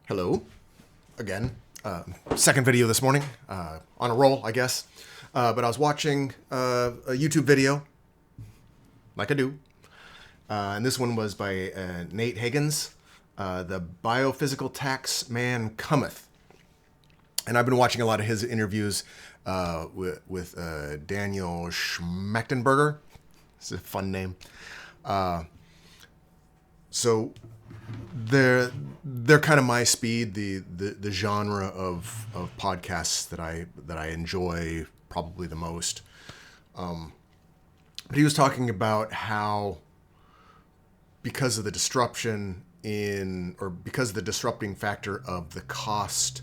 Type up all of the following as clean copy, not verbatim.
Hello, again. Second video this morning, on a roll, I guess. But I was watching a YouTube video, like I do. And this one was by Nate Higgins, The Biophysical Tax Man Cometh. And I've been watching a lot of his interviews with Daniel Schmachtenberger. It's a fun name. So they're kind of my speed, the genre of podcasts that I enjoy probably the most. But he was talking about how because of the disruption because of the disrupting factor of the cost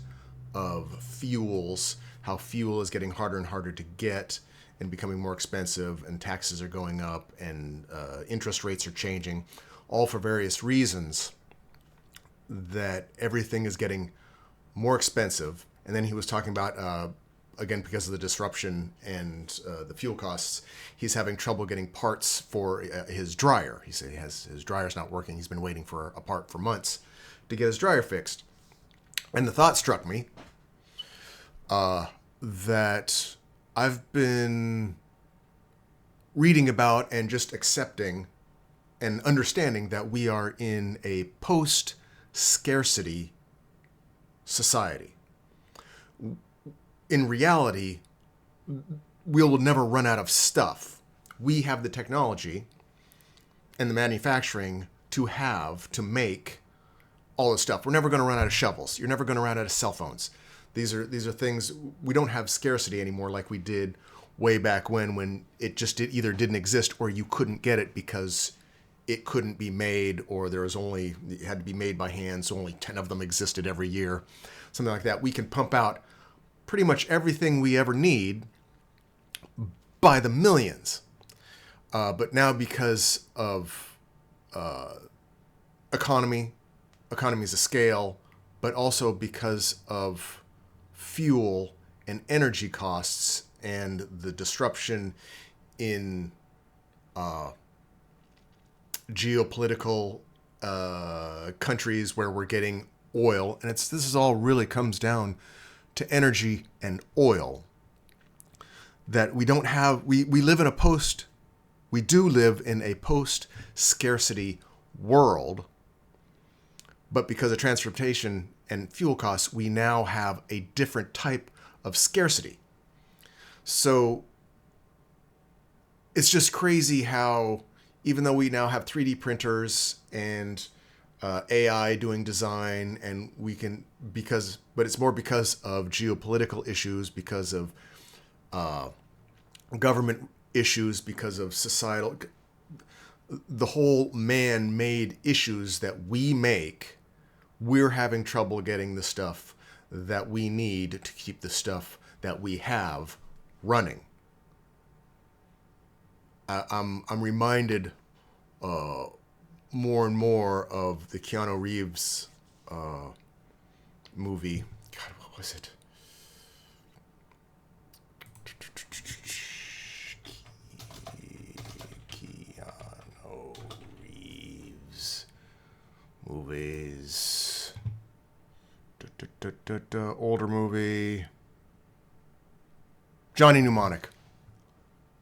of fuels, how fuel is getting harder and harder to get and becoming more expensive, and taxes are going up, and interest rates are changing, all for various reasons, that everything is getting more expensive. And then he was talking about, again, because of the disruption and the fuel costs, he's having trouble getting parts for his dryer. He said his dryer's not working. He's been waiting for a part for months to get his dryer fixed. And the thought struck me that I've been reading about and just accepting and understanding that we are in a post-scarcity society. In reality, we will never run out of stuff. We have the technology and the manufacturing to make all this stuff. We're never going to run out of shovels. You're never going to run out of cell phones. These are things. We don't have scarcity anymore like we did way back when it either didn't exist or you couldn't get it because it couldn't be made, or it had to be made by hand, so only 10 of them existed every year, something like that. We can pump out pretty much everything we ever need by the millions. But now because of economies of scale, but also because of fuel and energy costs and the disruption in geopolitical countries where we're getting oil, and this is all really comes down to energy and oil, that we don't have. We do live in a post-scarcity world, but because of transportation and fuel costs, we now have a different type of scarcity. So it's just crazy how, even though we now have 3D printers and AI doing design, and but it's more because of geopolitical issues, because of government issues, because of societal, the whole man-made issues that we make, we're having trouble getting the stuff that we need to keep the stuff that we have running. I'm reminded more and more of the Keanu Reeves movie. God, what was it? Keanu Reeves movies. Older movie. Johnny Mnemonic.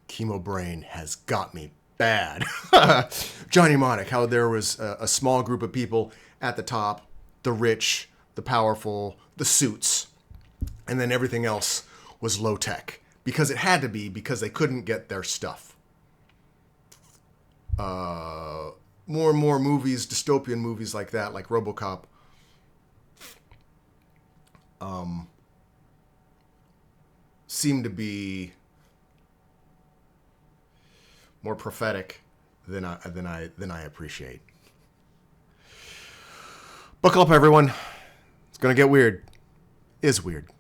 Chemo brain has got me bad. Johnny Mnemonic, how there was a small group of people at the top, the rich, the powerful, the suits, and then everything else was low tech, because it had to be, because they couldn't get their stuff. More and more movies, dystopian movies like that, like RoboCop, seem to be more prophetic than I appreciate. Buckle up, everyone. It's gonna get weird. Is weird.